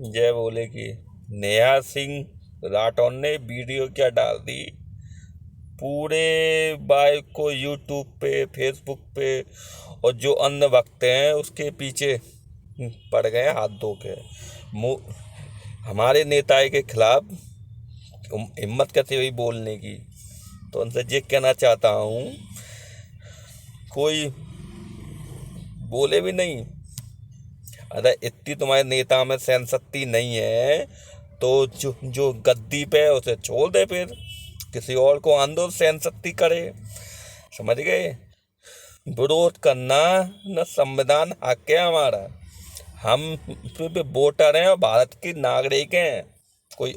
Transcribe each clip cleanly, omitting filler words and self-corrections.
जय बोले कि नेहा सिंह राठौर ने वीडियो क्या डाल दी, पूरे बाइक को यूट्यूब पे फेसबुक पे, और जो अन्य वक्त हैं उसके पीछे पड़ गए हाथ धो के। हमारे नेता के खिलाफ हिम्मत कैसे हुई बोलने की। तो उनसे ये कहना चाहता हूँ, कोई बोले भी नहीं। अरे इतनी तुम्हारे नेता में सहन शक्ति नहीं है तो जो गद्दी पे है उसे छोड़ दे, फिर किसी और को आंदोलन सहन शक्ति करे। समझ गए? विरोध करना न संविधान हक है हमारा। हम फिर वोटर हैं और भारत के नागरिक हैं, कोई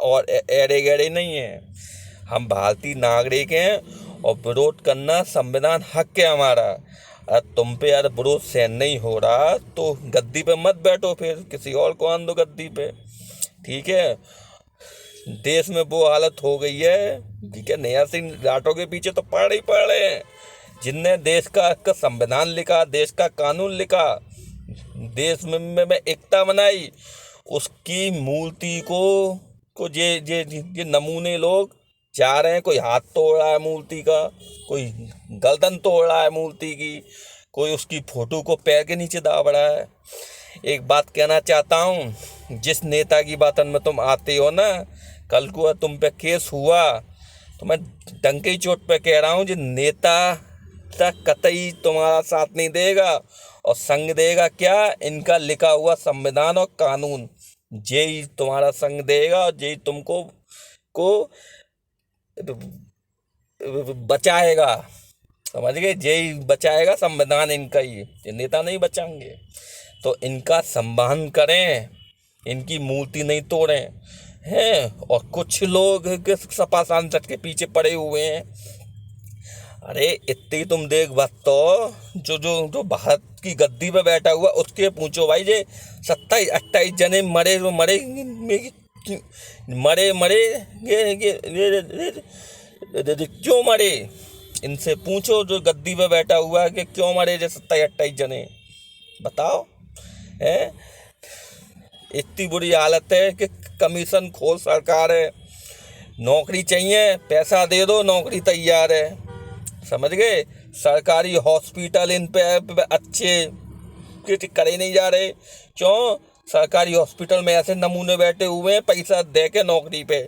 और एड़े गहरे नहीं है। हम भारतीय नागरिक हैं और विरोध करना संविधान हक है हमारा। अरे तुम पे यार विरोध सहन नहीं हो रहा तो गद्दी पे मत बैठो, फिर किसी और को आन दो गद्दी पे। ठीक है? देश में वो हालत हो गई है, ठीक है, नेहा सिंह राठौर के पीछे तो पड़ ही पड़ रहे हैं जिनने देश का संविधान लिखा, देश का कानून लिखा, देश में एकता बनाई। उसकी मूर्ति को ये नमूने लोग जा रहे हैं। कोई हाथ तोड़ रहा है मूर्ति का, कोई गर्दन तोड़ रहा है मूर्ति की, कोई उसकी फोटो को पैर के नीचे दाब रहा है। एक बात कहना चाहता हूँ, जिस नेता की बातन में तुम आते हो ना, कल को तुम पे केस हुआ तो मैं डंके चोट पे कह रहा हूँ, जो नेता कतई तुम्हारा साथ नहीं देगा और संग देगा क्या, इनका लिखा हुआ संविधान और कानून यही तुम्हारा संग देगा और यही तुमको बचाएगा। समझ गए? यही बचाएगा संविधान, इनका ही, ये नेता नहीं बचाएंगे। तो इनका सम्मान करें, इनकी मूर्ति नहीं तोड़ें हैं। और कुछ लोग सपा सांसद के पीछे पड़े हुए हैं। अरे इतनी तुम देख बात तो जो भारत की गद्दी पे बैठा हुआ उसके पूछो भाई, ये 27-28 जने मरे क्यों मरे? इनसे पूछो जो गद्दी पे बैठा हुआ है कि क्यों मरे जो 27-28 जने, बताओ। है इतनी बुरी हालत है कि कमीशन खोल सरकार है। नौकरी चाहिए, पैसा दे दो, नौकरी तैयार है। समझ गए? सरकारी हॉस्पिटल इन पे अच्छे करे नहीं जा रहे। क्यों? सरकारी हॉस्पिटल में ऐसे नमूने बैठे हुए हैं पैसा दे के नौकरी पे।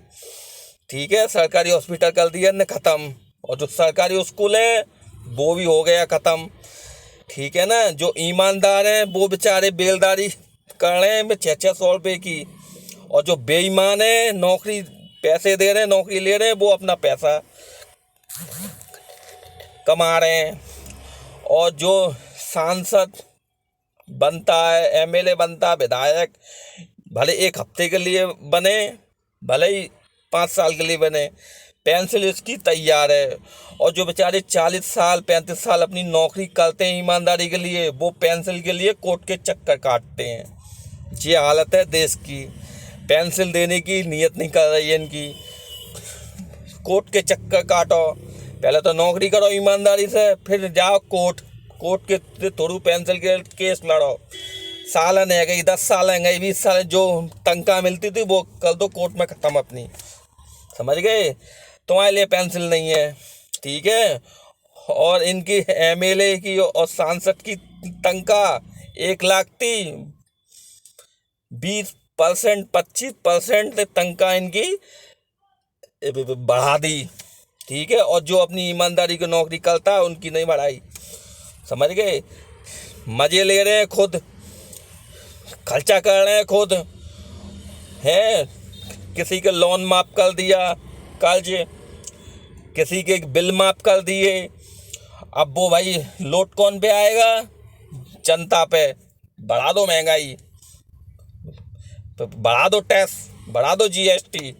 ठीक है, सरकारी हॉस्पिटल कर दिया ने ख़त्म, और जो सरकारी स्कूल है वो भी हो गया ख़त्म। ठीक है ना? जो ईमानदार हैं वो बेचारे बेलदारी कर रहे हैं 600 रुपये की, और जो बेईमान है नौकरी पैसे दे रहे हैं, नौकरी ले रहे हैं, वो अपना पैसा कमा रहे हैं। और जो सांसद बनता है, एमएलए बनता है, विधायक भले एक हफ्ते के लिए बने, भले ही 5 साल के लिए बने, पेंशन इसकी तैयार है। और जो बेचारे 40 साल 35 साल अपनी नौकरी करते हैं ईमानदारी के लिए, वो पेंशन के लिए कोर्ट के चक्कर काटते हैं। ये हालत है देश की। पेंशन देने की नीयत नहीं कर रही है इनकी, कोर्ट के चक्कर काटो। पहले तो नौकरी करो ईमानदारी से, फिर जाओ कोर्ट के थोड़ू पेंशन के केस लड़ो। सालन है गई, 10 साल है गई, 20 साल, जो तनख्वाह मिलती थी वो कर दो कोर्ट में ख़त्म अपनी। समझ गए? तुम्हारे लिए पेंशन नहीं है। ठीक है? और इनकी एमएलए की और सांसद की तनख्वाह 1 लाख थी, 20% 25% तनख्वाह इनकी बढ़ा दी। ठीक है? और जो अपनी ईमानदारी की नौकरी करता है उनकी नहीं बढ़ाई। समझ गए? मजे ले रहे हैं खुद, खर्चा कर रहे हैं खुद हैं। किसी के लोन माफ कर दिया, कर्ज, किसी के बिल माफ कर दिए। अब वो भाई लोट कौन पे आएगा? जनता पे। बढ़ा दो महंगाई, तो बढ़ा दो टैक्स, बढ़ा दो जीएसटी,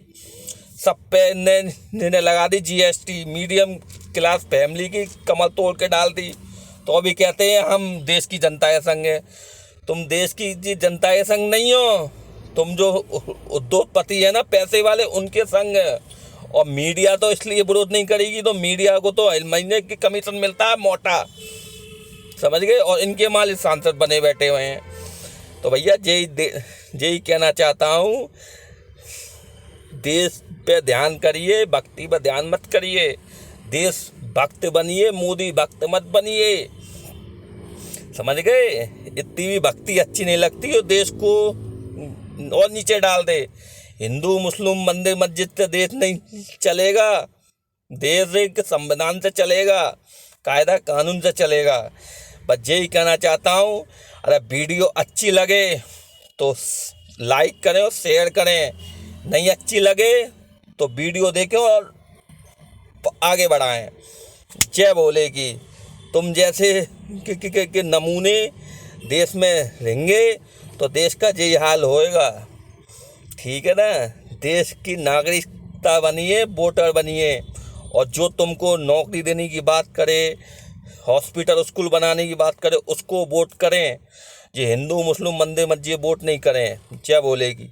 सब पे ने लगा दी जीएसटी। मीडियम क्लास फैमिली की कमर तोड़ के डाल दी। तो अभी कहते हैं हम देश की जनता के संग है। तुम देश की जनता के संग नहीं हो, तुम जो उद्योगपति है ना, पैसे वाले, उनके संग है। और मीडिया तो इसलिए विरोध नहीं करेगी, तो मीडिया को तो महीने की कमीशन मिलता है मोटा। समझ गए? और इनके मालिक सांसद बने बैठे हुए हैं। तो भैया यही यही कहना चाहता हूँ, देश पे ध्यान करिए, भक्ति पे ध्यान मत करिए। देश भक्त बनिए, मोदी भक्त मत बनिए, समझ गए। इतनी भी भक्ति अच्छी नहीं लगती और देश को और नीचे डाल दे। हिंदू मुस्लिम मंदिर मस्जिद से देश नहीं चलेगा, देश एक संविधान से चलेगा, कायदा कानून से चलेगा। बस यही कहना चाहता हूँ। अरे वीडियो अच्छी लगे तो लाइक करें और शेयर करें, नहीं अच्छी लगे तो वीडियो देखें और आगे बढ़ाएं। जय भोले की। तुम जैसे के नमूने देश में रहेंगे तो देश का यही हाल होएगा, ठीक है ना। देश की नागरिकता बनिए, वोटर बनिए, और जो तुमको नौकरी देने की बात करे, हॉस्पिटल स्कूल बनाने की बात करे, उसको वोट करें। ये हिंदू मुस्लिम मंदिर मस्जिद वोट नहीं करें। जय भोले की।